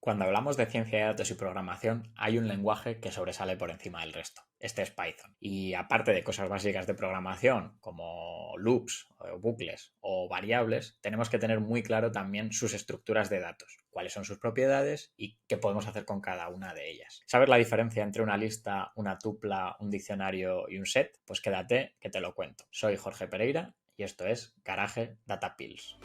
Cuando hablamos de ciencia de datos y programación, hay un lenguaje que sobresale por encima del resto. Este es Python. Y aparte de cosas básicas de programación, como loops, o bucles o variables, tenemos que tener muy claro también sus estructuras de datos, cuáles son sus propiedades y qué podemos hacer con cada una de ellas. ¿Sabes la diferencia entre una lista, una tupla, un diccionario y un set? Pues quédate que te lo cuento. Soy Jorge Pereira y esto es Garage Data Pills.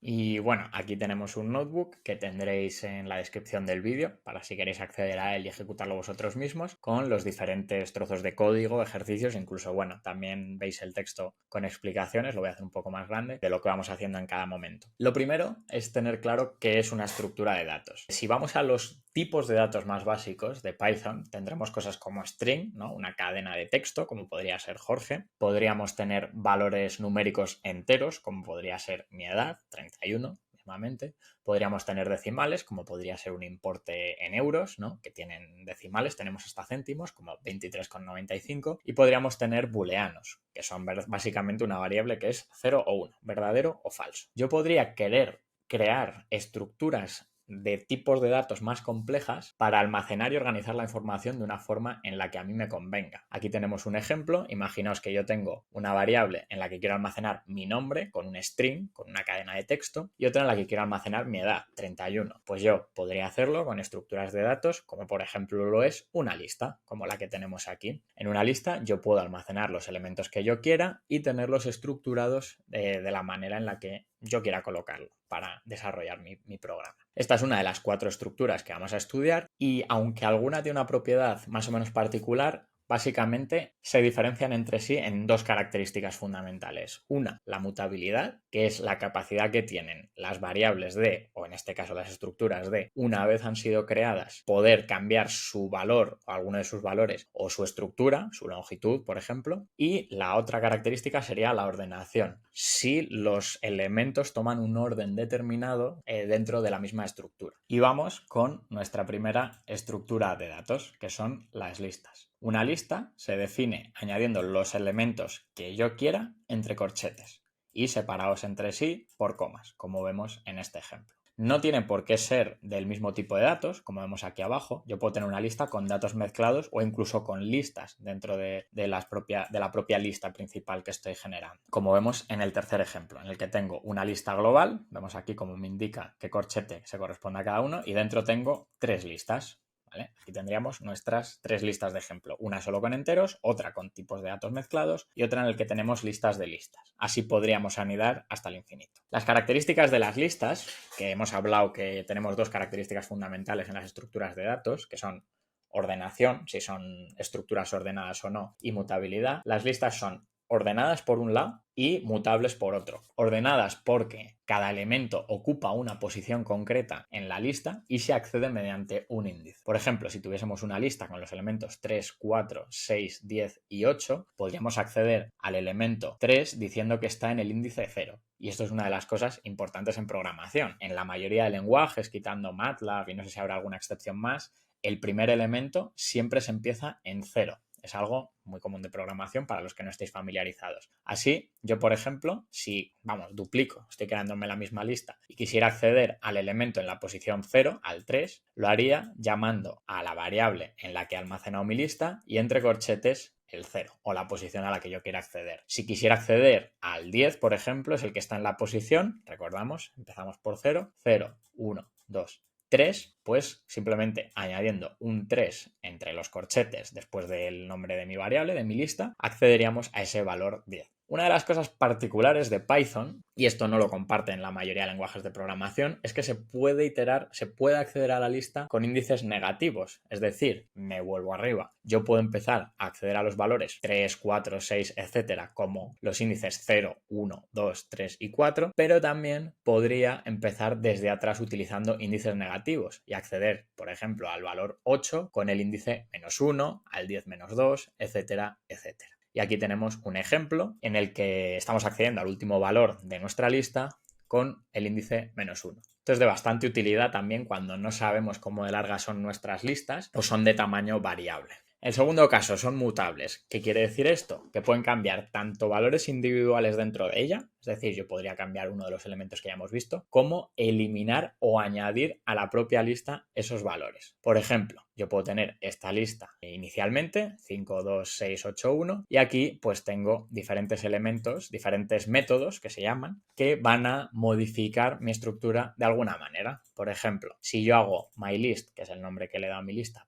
Y bueno, aquí tenemos un notebook que tendréis en la descripción del vídeo para si queréis acceder a él y ejecutarlo vosotros mismos con los diferentes trozos de código, ejercicios, incluso bueno, también veis el texto con explicaciones, lo voy a hacer un poco más grande, de lo que vamos haciendo en cada momento. Lo primero es tener claro qué es una estructura de datos. Si vamos a los tipos de datos más básicos de Python, tendremos cosas como string, ¿no? Una cadena de texto, como podría ser Jorge. Podríamos tener valores numéricos enteros, como podría ser mi edad, 31, mismamente. Podríamos tener decimales, como podría ser un importe en euros, ¿no? Que tienen decimales, tenemos hasta céntimos, como 23,95. Y podríamos tener booleanos, que son básicamente una variable que es 0 o 1, verdadero o falso. Yo podría querer crear estructuras de tipos de datos más complejas para almacenar y organizar la información de una forma en la que a mí me convenga. Aquí tenemos un ejemplo. Imaginaos que yo tengo una variable en la que quiero almacenar mi nombre con un string, con una cadena de texto, y otra en la que quiero almacenar mi edad, 31. Pues yo podría hacerlo con estructuras de datos, como por ejemplo lo es una lista, como la que tenemos aquí. En una lista yo puedo almacenar los elementos que yo quiera y tenerlos estructurados de la manera en la que yo quiera colocarlo para desarrollar mi programa. Esta es una de las 4 estructuras que vamos a estudiar y aunque alguna tiene una propiedad más o menos particular, básicamente se diferencian entre sí en 2 características fundamentales. Una, la mutabilidad, que es la capacidad que tienen las variables de, o en este caso las estructuras de, una vez han sido creadas, poder cambiar su valor o alguno de sus valores o su estructura, su longitud, por ejemplo. Y la otra característica sería la ordenación. Si los elementos toman un orden determinado dentro de la misma estructura. Y vamos con nuestra primera estructura de datos, que son las listas. Una lista se define añadiendo los elementos que yo quiera entre corchetes y separados entre sí por comas, como vemos en este ejemplo. No tiene por qué ser del mismo tipo de datos, como vemos aquí abajo. Yo puedo tener una lista con datos mezclados o incluso con listas dentro de la propia lista principal que estoy generando. Como vemos en el tercer ejemplo, en el que tengo una lista global, vemos aquí cómo me indica qué corchete se corresponde a cada uno y dentro tengo 3 listas. ¿Vale? Aquí tendríamos nuestras 3 listas de ejemplo, una solo con enteros, otra con tipos de datos mezclados y otra en el que tenemos listas de listas. Así podríamos anidar hasta el infinito. Las características de las listas, que hemos hablado que tenemos 2 características fundamentales en las estructuras de datos, que son ordenación, si son estructuras ordenadas o no, y mutabilidad. Las listas son ordenadas por un lado y mutables por otro. Ordenadas porque cada elemento ocupa una posición concreta en la lista y se accede mediante un índice. Por ejemplo, si tuviésemos una lista con los elementos 3, 4, 6, 10 y 8, podríamos acceder al elemento 3 diciendo que está en el índice 0. Y esto es una de las cosas importantes en programación. En la mayoría de lenguajes, quitando MATLAB y no sé si habrá alguna excepción más, el primer elemento siempre se empieza en 0. Es algo muy común de programación para los que no estéis familiarizados. Así, yo, por ejemplo, si, duplico, estoy creándome la misma lista y quisiera acceder al elemento en la posición 0, al 3, lo haría llamando a la variable en la que he almacenado mi lista y entre corchetes el 0 o la posición a la que yo quiera acceder. Si quisiera acceder al 10, por ejemplo, es el que está en la posición, recordamos, empezamos por 0, 0, 1, 2, 3, pues simplemente añadiendo un 3 entre los corchetes después del nombre de mi variable, de mi lista, accederíamos a ese valor 10. Una de las cosas particulares de Python, y esto no lo comparten la mayoría de lenguajes de programación, es que se puede iterar, se puede acceder a la lista con índices negativos. Es decir, me vuelvo arriba. Yo puedo empezar a acceder a los valores 3, 4, 6, etcétera, como los índices 0, 1, 2, 3 y 4, pero también podría empezar desde atrás utilizando índices negativos y acceder, por ejemplo, al valor 8 con el índice -1, al 10 -2, etcétera, etcétera. Y aquí tenemos un ejemplo en el que estamos accediendo al último valor de nuestra lista con el índice -1. Esto es de bastante utilidad también cuando no sabemos cómo de largas son nuestras listas o son de tamaño variable. El segundo caso son mutables. ¿Qué quiere decir esto? Que pueden cambiar tanto valores individuales dentro de ella, es decir, yo podría cambiar uno de los elementos que ya hemos visto, como eliminar o añadir a la propia lista esos valores. Por ejemplo, yo puedo tener esta lista inicialmente, 5, 2, 6, 8, 1, y aquí pues tengo diferentes elementos, diferentes métodos que se llaman, que van a modificar mi estructura de alguna manera. Por ejemplo, si yo hago mylist, que es el nombre que le he dado a mi lista,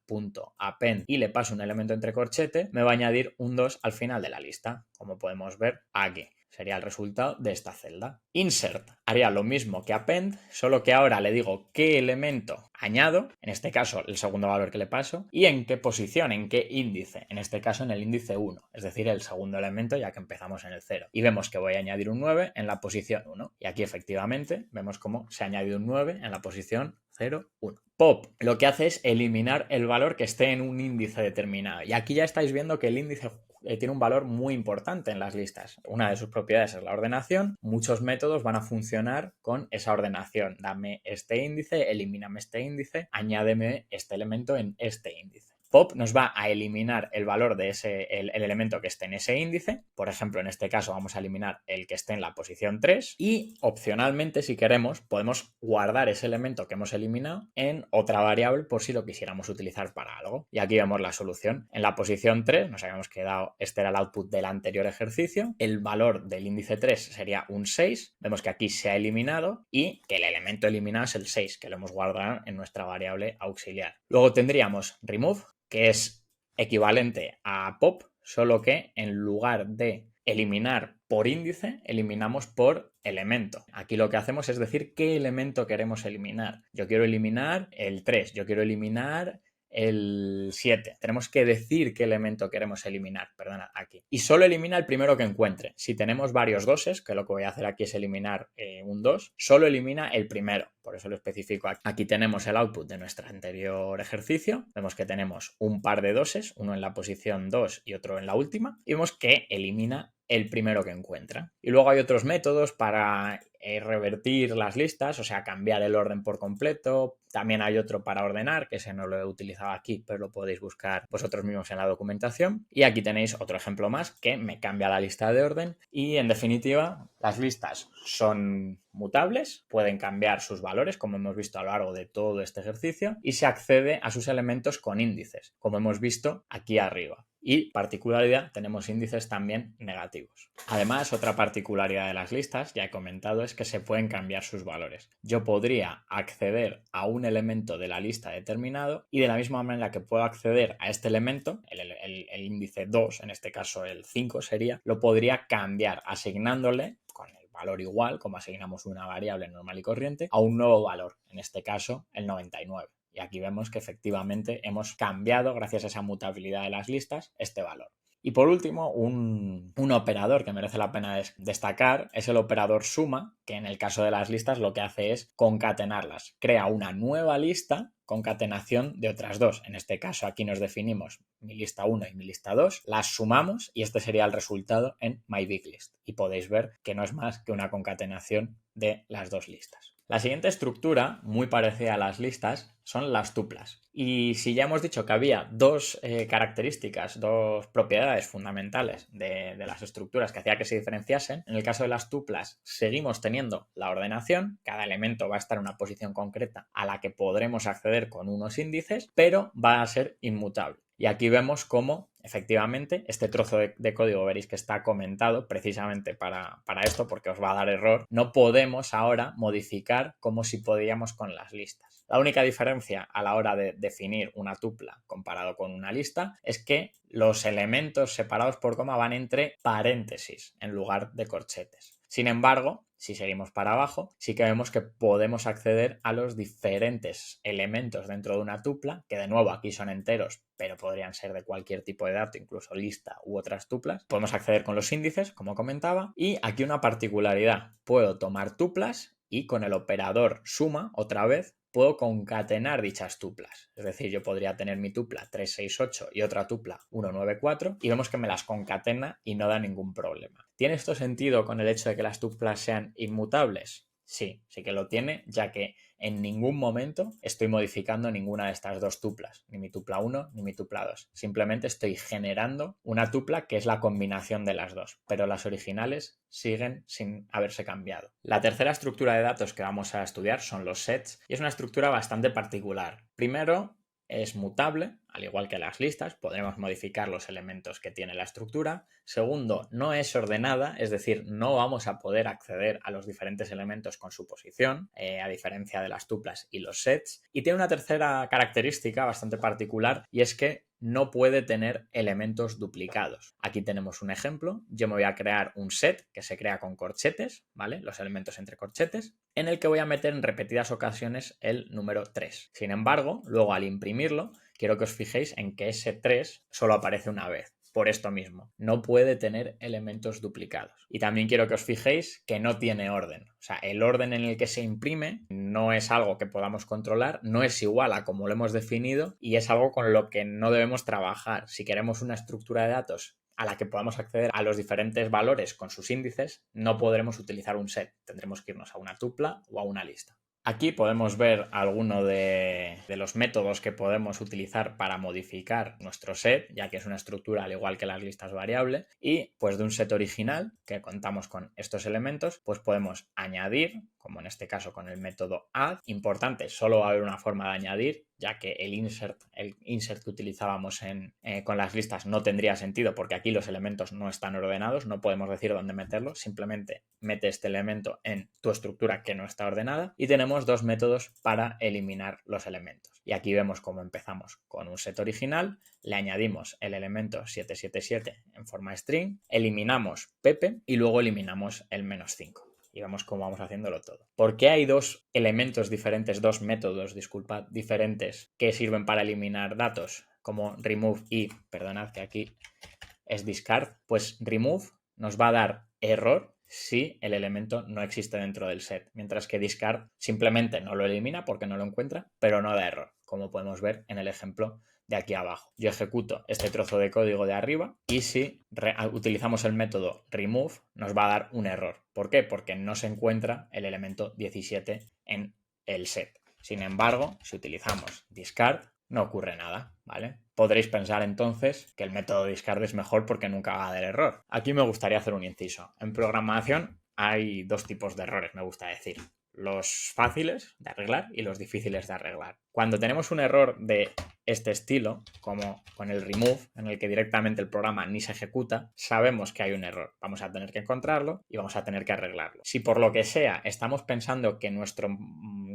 .append y le paso un elemento entre corchete, me va a añadir un 2 al final de la lista, como podemos ver aquí. Sería el resultado de esta celda. Insert haría lo mismo que append, solo que ahora le digo qué elemento añado, en este caso el segundo valor que le paso, y en qué posición, en qué índice, en este caso en el índice 1, es decir, el segundo elemento ya que empezamos en el 0. Y vemos que voy a añadir un 9 en la posición 1. Y aquí efectivamente vemos cómo se ha añadido un 9 en la posición 0, 1. Pop lo que hace es eliminar el valor que esté en un índice determinado. Y aquí ya estáis viendo que el índice tiene un valor muy importante en las listas. Una de sus propiedades es la ordenación. Muchos métodos van a funcionar con esa ordenación. Dame este índice, elimíname este índice, añádeme este elemento en este índice. Pop nos va a eliminar el valor de el elemento que esté en ese índice. Por ejemplo, en este caso vamos a eliminar el que esté en la posición 3 y opcionalmente, si queremos, podemos guardar ese elemento que hemos eliminado en otra variable por si lo quisiéramos utilizar para algo. Y aquí vemos la solución. En la posición 3 nos habíamos quedado, este era el output del anterior ejercicio. El valor del índice 3 sería un 6. Vemos que aquí se ha eliminado y que el elemento eliminado es el 6, que lo hemos guardado en nuestra variable auxiliar. Luego tendríamos remove, que es equivalente a pop, solo que en lugar de eliminar por índice, eliminamos por elemento. Aquí lo que hacemos es decir qué elemento queremos eliminar. Yo quiero eliminar el 3, yo quiero eliminar el 7. Tenemos que decir qué elemento queremos eliminar, perdona, aquí. Y solo elimina el primero que encuentre. Si tenemos varios doses, que lo que voy a hacer aquí es eliminar un 2, solo elimina el primero. Por eso lo especifico aquí. Aquí tenemos el output de nuestro anterior ejercicio. Vemos que tenemos un par de doses, uno en la posición 2 y otro en la última. Y vemos que elimina el primero que encuentra. Y luego hay otros métodos para revertir las listas, o sea, cambiar el orden por completo. También hay otro para ordenar, que ese no lo he utilizado aquí, pero lo podéis buscar vosotros mismos en la documentación. Y aquí tenéis otro ejemplo más que me cambia la lista de orden. Y en definitiva, las listas son mutables, pueden cambiar sus valores, como hemos visto a lo largo de todo este ejercicio, y se accede a sus elementos con índices, como hemos visto aquí arriba. Y particularidad, tenemos índices también negativos. Además, otra particularidad de las listas, ya he comentado, es que se pueden cambiar sus valores. Yo podría acceder a un elemento de la lista determinado y de la misma manera que puedo acceder a este elemento, el índice 2, en este caso el 5 sería, lo podría cambiar asignándole con el valor igual, como asignamos una variable normal y corriente, a un nuevo valor, en este caso el 99. Y aquí vemos que efectivamente hemos cambiado, gracias a esa mutabilidad de las listas, este valor. Y por último, un operador que merece la pena destacar es el operador suma, que en el caso de las listas lo que hace es concatenarlas. Crea una nueva lista, concatenación de otras dos. En este caso aquí nos definimos mi lista 1 y mi lista 2, las sumamos y este sería el resultado en myBigList. Y podéis ver que no es más que una concatenación de las dos listas. La siguiente estructura, muy parecida a las listas, son las tuplas. Y si ya hemos dicho que había dos características, dos propiedades fundamentales de las estructuras que hacía que se diferenciasen, en el caso de las tuplas seguimos teniendo la ordenación, cada elemento va a estar en una posición concreta a la que podremos acceder con unos índices, pero va a ser inmutable. Y aquí vemos cómo, efectivamente, este trozo de código veréis que está comentado precisamente para esto, porque os va a dar error. No podemos ahora modificar como si podíamos con las listas. La única diferencia a la hora de definir una tupla comparado con una lista es que los elementos separados por coma van entre paréntesis en lugar de corchetes. Sin embargo, si seguimos para abajo, sí que vemos que podemos acceder a los diferentes elementos dentro de una tupla, que de nuevo aquí son enteros, pero podrían ser de cualquier tipo de dato, incluso lista u otras tuplas. Podemos acceder con los índices, como comentaba, y aquí una particularidad. Puedo tomar tuplas y con el operador suma, otra vez, puedo concatenar dichas tuplas. Es decir, yo podría tener mi tupla 368 y otra tupla 194 y vemos que me las concatena y no da ningún problema. ¿Tiene esto sentido con el hecho de que las tuplas sean inmutables? sí que lo tiene, ya que en ningún momento estoy modificando ninguna de estas dos tuplas, ni mi tupla 1 ni mi tupla 2. Simplemente estoy generando una tupla que es la combinación de las dos, pero las originales siguen sin haberse cambiado. La tercera estructura de datos que vamos a estudiar son los sets y es una estructura bastante particular. Primero, es mutable, al igual que las listas, podremos modificar los elementos que tiene la estructura. Segundo, no es ordenada, es decir, no vamos a poder acceder a los diferentes elementos con su posición, a diferencia de las tuplas y los sets. Y tiene una tercera característica bastante particular y es que no puede tener elementos duplicados. Aquí tenemos un ejemplo. Yo me voy a crear un set que se crea con corchetes, ¿vale? Los elementos entre corchetes, en el que voy a meter en repetidas ocasiones el número 3. Sin embargo, luego al imprimirlo, quiero que os fijéis en que ese 3 solo aparece una vez. Por esto mismo, no puede tener elementos duplicados. Y también quiero que os fijéis que no tiene orden. O sea, el orden en el que se imprime no es algo que podamos controlar, no es igual a como lo hemos definido y es algo con lo que no debemos trabajar. Si queremos una estructura de datos a la que podamos acceder a los diferentes valores con sus índices, no podremos utilizar un set. Tendremos que irnos a una tupla o a una lista. Aquí podemos ver alguno de los métodos que podemos utilizar para modificar nuestro set, ya que es una estructura al igual que las listas variable, y pues de un set original que contamos con estos elementos, pues podemos añadir, como en este caso con el método add. Importante, solo va a haber una forma de añadir, ya que el insert que utilizábamos con las listas no tendría sentido porque aquí los elementos no están ordenados, no podemos decir dónde meterlo, simplemente mete este elemento en tu estructura que no está ordenada y tenemos dos métodos para eliminar los elementos. Y aquí vemos cómo empezamos con un set original, le añadimos el elemento 777 en forma string, eliminamos Pepe y luego eliminamos el -5. Y vemos cómo vamos haciéndolo todo. ¿Por qué hay dos elementos diferentes, dos métodos, disculpad, diferentes que sirven para eliminar datos como remove y, perdonad que aquí es discard? Pues remove nos va a dar error si el elemento no existe dentro del set, mientras que discard simplemente no lo elimina porque no lo encuentra, pero no da error, como podemos ver en el ejemplo de aquí abajo. Yo ejecuto este trozo de código de arriba y si utilizamos el método remove nos va a dar un error. ¿Por qué? Porque no se encuentra el elemento 17 en el set. Sin embargo, si utilizamos discard no ocurre nada, ¿vale? Podréis pensar entonces que el método discard es mejor porque nunca va a dar error. Aquí me gustaría hacer un inciso. En programación hay dos tipos de errores, me gusta decir. Los fáciles de arreglar y los difíciles de arreglar. Cuando tenemos un error de este estilo, como con el remove, en el que directamente el programa ni se ejecuta, sabemos que hay un error. Vamos a tener que encontrarlo y vamos a tener que arreglarlo. Si por lo que sea estamos pensando que nuestro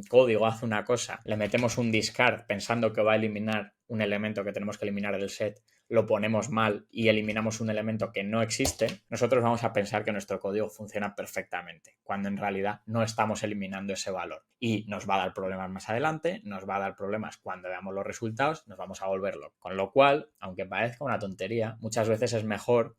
código hace una cosa, le metemos un discard pensando que va a eliminar un elemento que tenemos que eliminar del set, lo ponemos mal y eliminamos un elemento que no existe, nosotros vamos a pensar que nuestro código funciona perfectamente, cuando en realidad no estamos eliminando ese valor. Y nos va a dar problemas más adelante, nos va a dar problemas cuando veamos los resultados, nos vamos a volver locos. Con lo cual, aunque parezca una tontería, muchas veces es mejor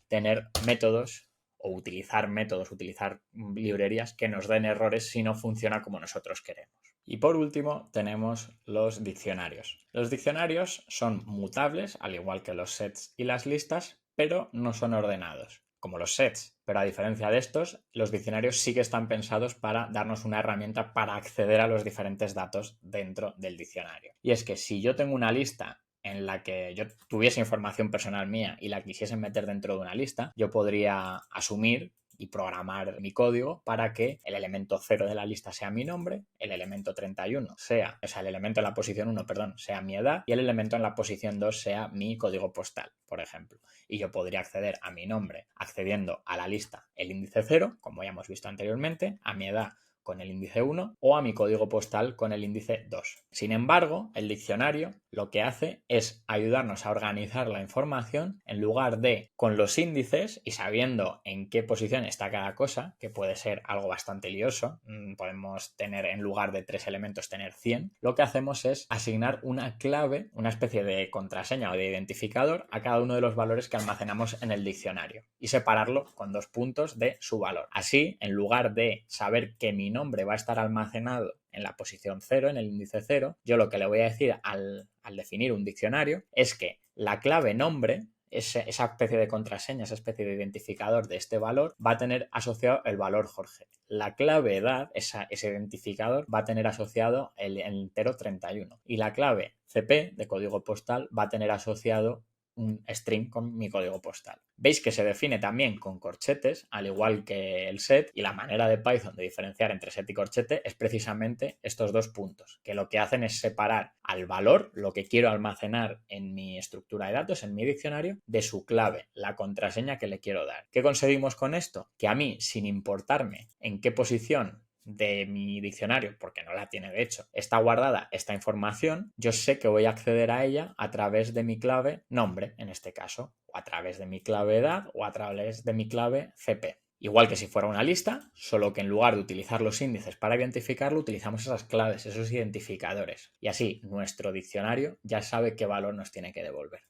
tener métodos o utilizar métodos, utilizar librerías que nos den errores si no funciona como nosotros queremos. Y por último tenemos los diccionarios. Los diccionarios son mutables, al igual que los sets y las listas, pero no son ordenados, como los sets. Pero a diferencia de estos, los diccionarios sí que están pensados para darnos una herramienta para acceder a los diferentes datos dentro del diccionario. Y es que si yo tengo una lista en la que yo tuviese información personal mía y la quisiese meter dentro de una lista, yo podría asumir y programar mi código para que el elemento 0 de la lista sea mi nombre, el elemento 31 sea, o sea, el elemento en la posición 1, perdón, sea mi edad y el elemento en la posición 2 sea mi código postal, por ejemplo. Y yo podría acceder a mi nombre accediendo a la lista el índice 0, como ya hemos visto anteriormente, a mi edad con el índice 1 o a mi código postal con el índice 2. Sin embargo, el diccionario lo que hace es ayudarnos a organizar la información en lugar de con los índices y sabiendo en qué posición está cada cosa, que puede ser algo bastante lioso, podemos tener en lugar de 3 elementos tener 100, lo que hacemos es asignar una clave, una especie de contraseña o de identificador a cada uno de los valores que almacenamos en el diccionario y separarlo con 2 puntos de su valor. Así, en lugar de saber que mi nombre va a estar almacenado en la posición 0, en el índice 0, yo lo que le voy a decir al definir un diccionario es que la clave nombre esa especie de contraseña, esa especie de identificador de este valor, va a tener asociado el valor Jorge. La clave edad, ese identificador, va a tener asociado el entero 31. Y la clave CP, de código postal, va a tener asociado un string con mi código postal. Veis que se define también con corchetes, al igual que el set, y la manera de Python de diferenciar entre set y corchete es precisamente estos dos puntos, que lo que hacen es separar al valor, lo que quiero almacenar en mi estructura de datos, en mi diccionario, de su clave, la contraseña que le quiero dar. ¿Qué conseguimos con esto? Que a mí, sin importarme en qué posición de mi diccionario, porque no la tiene de hecho, está guardada esta información, yo sé que voy a acceder a ella a través de mi clave nombre, en este caso, o a través de mi clave edad o a través de mi clave CP. Igual que si fuera una lista, solo que en lugar de utilizar los índices para identificarlo, utilizamos esas claves, esos identificadores. Y así nuestro diccionario ya sabe qué valor nos tiene que devolver.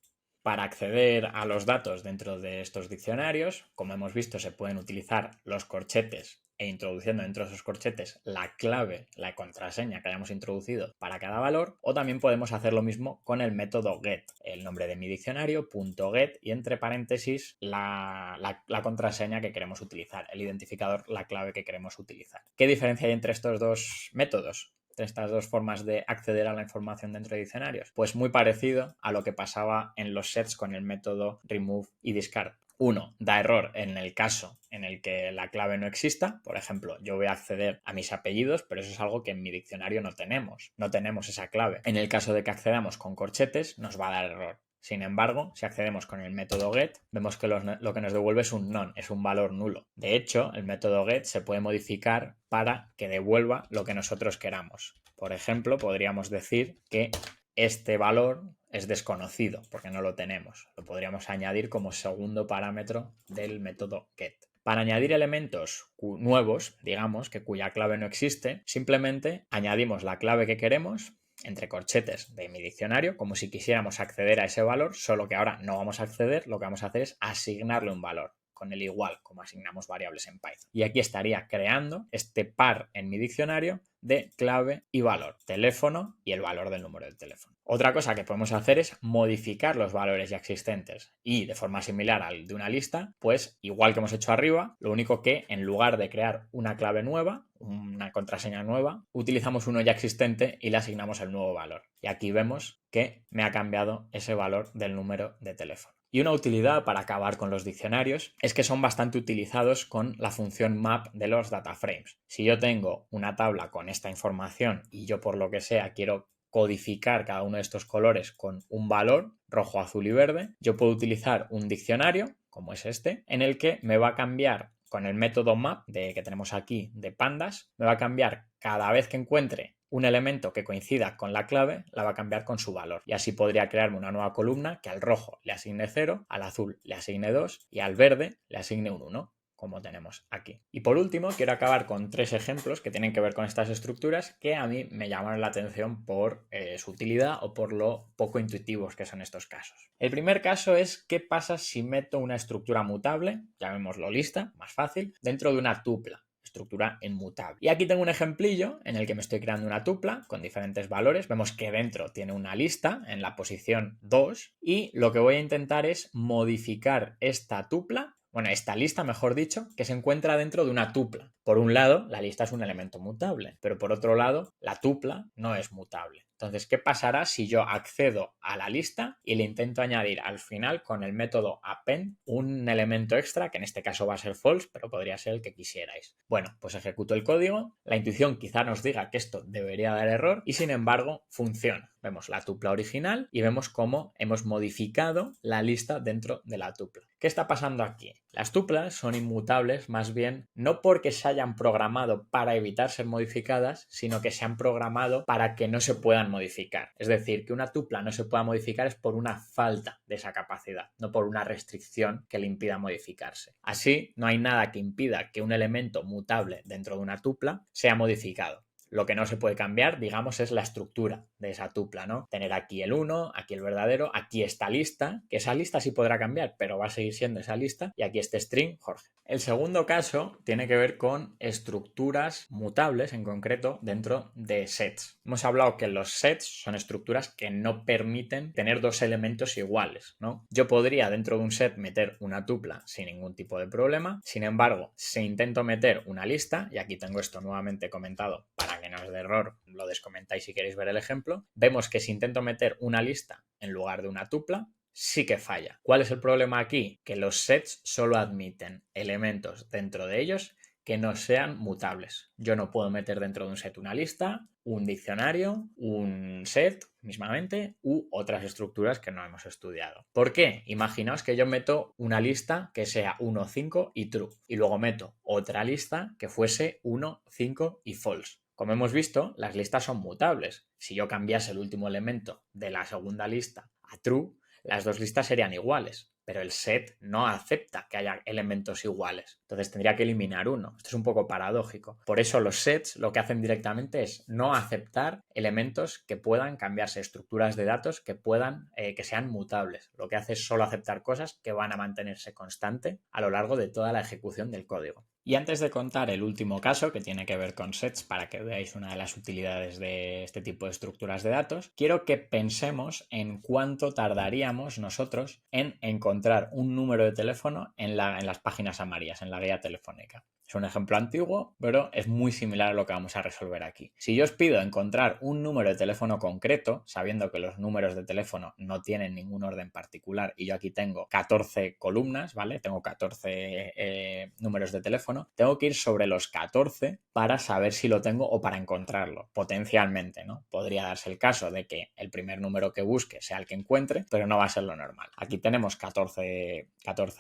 Para acceder a los datos dentro de estos diccionarios, como hemos visto, se pueden utilizar los corchetes e introduciendo dentro de esos corchetes la clave, la contraseña que hayamos introducido para cada valor, o también podemos hacer lo mismo con el método get, el nombre de mi diccionario, .get y entre paréntesis la contraseña que queremos utilizar, el identificador, la clave que queremos utilizar. ¿Qué diferencia hay entre estos dos métodos? Estas dos formas de acceder a la información dentro de diccionarios? Pues muy parecido a lo que pasaba en los sets con el método remove y discard. Uno, da error en el caso en el que la clave no exista. Por ejemplo, yo voy a acceder a mis apellidos, pero eso es algo que en mi diccionario no tenemos. No tenemos esa clave. En el caso de que accedamos con corchetes, nos va a dar error. Sin embargo, si accedemos con el método get, vemos que lo que nos devuelve es un none, es un valor nulo. De hecho, el método get se puede modificar para que devuelva lo que nosotros queramos. Por ejemplo, podríamos decir que este valor es desconocido porque no lo tenemos. Lo podríamos añadir como segundo parámetro del método get. Para añadir elementos nuevos, digamos, que cuya clave no existe, simplemente añadimos la clave que queremos entre corchetes de mi diccionario, como si quisiéramos acceder a ese valor, solo que ahora no vamos a acceder, lo que vamos a hacer es asignarle un valor con el igual, como asignamos variables en Python. Y aquí estaría creando este par en mi diccionario de clave y valor, teléfono y el valor del número del teléfono. Otra cosa que podemos hacer es modificar los valores ya existentes y de forma similar al de una lista, pues igual que hemos hecho arriba, lo único que en lugar de crear una clave nueva, una contraseña nueva, utilizamos uno ya existente y le asignamos el nuevo valor. Y aquí vemos que me ha cambiado ese valor del número de teléfono. Y una utilidad para acabar con los diccionarios es que son bastante utilizados con la función map de los data frames. Si yo tengo una tabla con esta información y yo por lo que sea quiero codificar cada uno de estos colores con un valor, rojo, azul y verde, yo puedo utilizar un diccionario, como es este, en el que me va a cambiar con el método map que tenemos aquí de pandas, me va a cambiar cada vez que encuentre un elemento que coincida con la clave, la va a cambiar con su valor. Y así podría crearme una nueva columna que al rojo le asigne 0, al azul le asigne 2 y al verde le asigne un 1, como tenemos aquí. Y por último, quiero acabar con 3 ejemplos que tienen que ver con estas estructuras que a mí me llamaron la atención por su utilidad o por lo poco intuitivos que son estos casos. El primer caso es qué pasa si meto una estructura mutable, llamémoslo lista, más fácil, dentro de una tupla. Estructura inmutable. Y aquí tengo un ejemplillo en el que me estoy creando una tupla con diferentes valores. Vemos que dentro tiene una lista en la posición 2 y lo que voy a intentar es modificar esta tupla, bueno, esta lista, mejor dicho, que se encuentra dentro de una tupla. Por un lado, la lista es un elemento mutable, pero por otro lado, la tupla no es mutable. Entonces, ¿qué pasará si yo accedo a la lista y le intento añadir al final con el método append un elemento extra, que en este caso va a ser false, pero podría ser el que quisierais? Bueno, pues ejecuto el código, la intuición quizá nos diga que esto debería dar error y sin embargo funciona. Vemos la tupla original y vemos cómo hemos modificado la lista dentro de la tupla. ¿Qué está pasando aquí? Las tuplas son inmutables más bien no porque se hayan programado para evitar ser modificadas, sino que se han programado para que no se puedan modificar. Es decir, que una tupla no se pueda modificar es por una falta de esa capacidad, no por una restricción que le impida modificarse. Así, no hay nada que impida que un elemento mutable dentro de una tupla sea modificado. Lo que no se puede cambiar, digamos, es la estructura de esa tupla, ¿no? Tener aquí el 1, aquí el verdadero, aquí esta lista, que esa lista sí podrá cambiar, pero va a seguir siendo esa lista, y aquí este string, Jorge. El segundo caso tiene que ver con estructuras mutables, en concreto, dentro de sets. Hemos hablado que los sets son estructuras que no permiten tener dos elementos iguales, ¿no? Yo podría dentro de un set meter una tupla sin ningún tipo de problema. Sin embargo, si intento meter una lista, y aquí tengo esto nuevamente comentado para que no os dé error, lo descomentáis si queréis ver el ejemplo, vemos que si intento meter una lista en lugar de una tupla, sí que falla. ¿Cuál es el problema aquí? Que los sets solo admiten elementos dentro de ellos que no sean mutables. Yo no puedo meter dentro de un set una lista, un diccionario, un set mismamente u otras estructuras que no hemos estudiado. ¿Por qué? Imaginaos que yo meto una lista que sea 1, 5 y true y luego meto otra lista que fuese 1, 5 y false. Como hemos visto, las listas son mutables. Si yo cambiase el último elemento de la segunda lista a true, las dos listas serían iguales, pero el set no acepta que haya elementos iguales. Entonces tendría que eliminar uno. Esto es un poco paradójico. Por eso los sets lo que hacen directamente es no aceptar elementos que puedan cambiarse, estructuras de datos que puedan, que sean mutables. Lo que hace es solo aceptar cosas que van a mantenerse constante a lo largo de toda la ejecución del código. Y antes de contar el último caso, que tiene que ver con sets, para que veáis una de las utilidades de este tipo de estructuras de datos, quiero que pensemos en cuánto tardaríamos nosotros en encontrar un número de teléfono en las páginas amarillas, en la guía telefónica. Es un ejemplo antiguo, pero es muy similar a lo que vamos a resolver aquí. Si yo os pido encontrar un número de teléfono concreto, sabiendo que los números de teléfono no tienen ningún orden particular y yo aquí tengo 14 columnas, ¿vale? Tengo 14 números de teléfono, tengo que ir sobre los 14 para saber si lo tengo o para encontrarlo, potencialmente, ¿no? Podría darse el caso de que el primer número que busque sea el que encuentre, pero no va a ser lo normal. Aquí tenemos 14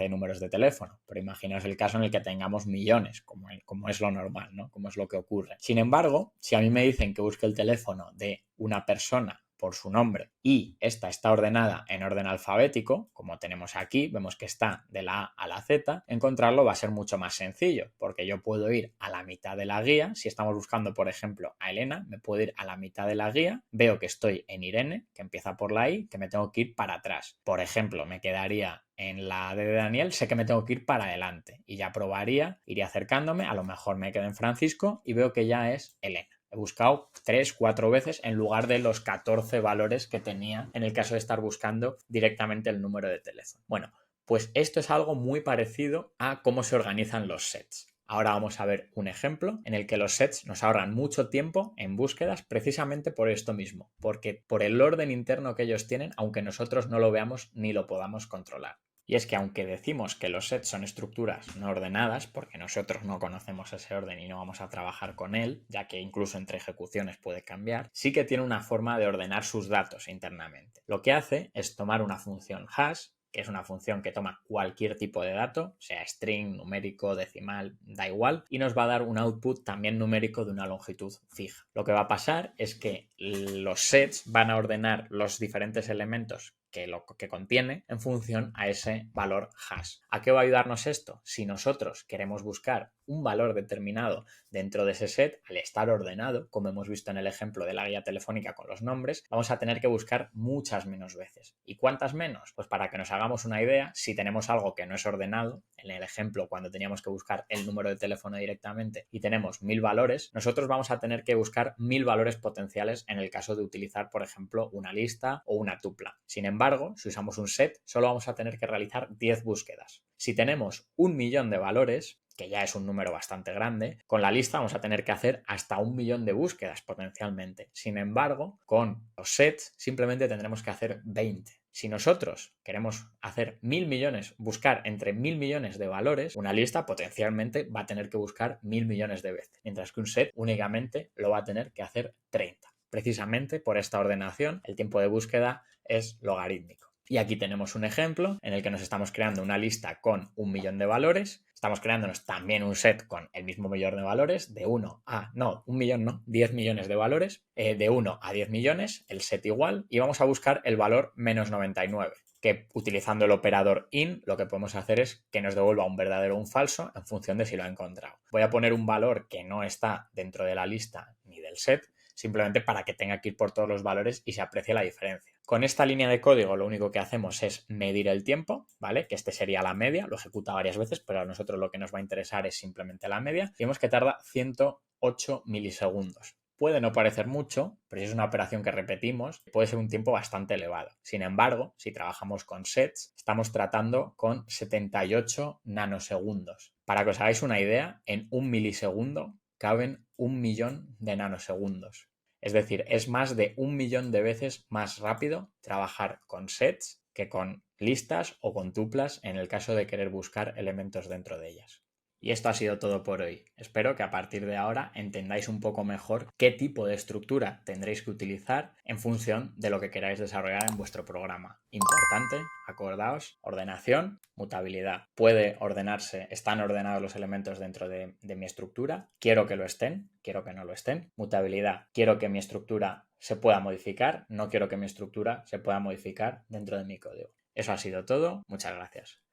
números de teléfono, pero imaginaos el caso en el que tengamos millones, como es lo normal, ¿no? Como es lo que ocurre. Sin embargo, si a mí me dicen que busque el teléfono de una persona por su nombre y esta está ordenada en orden alfabético, como tenemos aquí, vemos que está de la A a la Z, encontrarlo va a ser mucho más sencillo, porque yo puedo ir a la mitad de la guía. Si estamos buscando, por ejemplo, a Elena, me puedo ir a la mitad de la guía, veo que estoy en Irene, que empieza por la I, que me tengo que ir para atrás. Por ejemplo, me quedaría en la D de Daniel, sé que me tengo que ir para adelante y ya probaría, iría acercándome, a lo mejor me quedo en Francisco y veo que ya es Elena. He buscado 3, 4 veces en lugar de los 14 valores que tenía en el caso de estar buscando directamente el número de teléfono. Bueno, pues esto es algo muy parecido a cómo se organizan los sets. Ahora vamos a ver un ejemplo en el que los sets nos ahorran mucho tiempo en búsquedas precisamente por esto mismo, porque por el orden interno que ellos tienen, aunque nosotros no lo veamos ni lo podamos controlar. Y es que aunque decimos que los sets son estructuras no ordenadas, porque nosotros no conocemos ese orden y no vamos a trabajar con él, ya que incluso entre ejecuciones puede cambiar, sí que tiene una forma de ordenar sus datos internamente. Lo que hace es tomar una función hash, que es una función que toma cualquier tipo de dato, sea string, numérico, decimal, da igual, y nos va a dar un output también numérico de una longitud fija. Lo que va a pasar es que los sets van a ordenar los diferentes elementos que contiene en función a ese valor hash. ¿A qué va a ayudarnos esto? Si nosotros queremos buscar un valor determinado dentro de ese set, al estar ordenado, como hemos visto en el ejemplo de la guía telefónica con los nombres, vamos a tener que buscar muchas menos veces. ¿Y cuántas menos? Pues para que nos hagamos una idea, si tenemos algo que no es ordenado, en el ejemplo cuando teníamos que buscar el número de teléfono directamente y tenemos 1000 valores, nosotros vamos a tener que buscar 1000 valores potenciales en el caso de utilizar, por ejemplo, una lista o una tupla. Sin embargo, si usamos un set, solo vamos a tener que realizar 10 búsquedas. Si tenemos 1.000.000 de valores, que ya es un número bastante grande, con la lista vamos a tener que hacer hasta 1.000.000 de búsquedas potencialmente. Sin embargo, con los sets simplemente tendremos que hacer 20. Si nosotros queremos hacer 1.000 millones, buscar entre 1.000 millones de valores, una lista potencialmente va a tener que buscar 1.000 millones de veces, mientras que un set únicamente lo va a tener que hacer 30. Precisamente por esta ordenación, el tiempo de búsqueda es logarítmico. Y aquí tenemos un ejemplo en el que nos estamos creando una lista con 1.000.000 de valores. Estamos creándonos también un set con el mismo millón de valores, de 1 a, no, 1.000.000 no, 10 millones de valores, de 1 a 10 millones, el set igual, y vamos a buscar el valor menos 99, que utilizando el operador in, lo que podemos hacer es que nos devuelva un verdadero o un falso en función de si lo ha encontrado. Voy a poner un valor que no está dentro de la lista ni del del set, simplemente para que tenga que ir por todos los valores y se aprecie la diferencia. Con esta línea de código lo único que hacemos es medir el tiempo, ¿vale? Que este sería la media, lo ejecuta varias veces, pero a nosotros lo que nos va a interesar es simplemente la media. Y vemos que tarda 108 milisegundos. Puede no parecer mucho, pero si es una operación que repetimos, puede ser un tiempo bastante elevado. Sin embargo, si trabajamos con sets, estamos tratando con 78 nanosegundos. Para que os hagáis una idea, en un milisegundo caben 1.000.000 de nanosegundos. Es decir, es más de 1.000.000 de veces más rápido trabajar con sets que con listas o con tuplas en el caso de querer buscar elementos dentro de ellas. Y esto ha sido todo por hoy. Espero que a partir de ahora entendáis un poco mejor qué tipo de estructura tendréis que utilizar en función de lo que queráis desarrollar en vuestro programa. Importante, acordaos, ordenación, mutabilidad. Puede ordenarse, están ordenados los elementos dentro de mi estructura, quiero que lo estén, quiero que no lo estén. Mutabilidad, quiero que mi estructura se pueda modificar, no quiero que mi estructura se pueda modificar dentro de mi código. Eso ha sido todo, muchas gracias.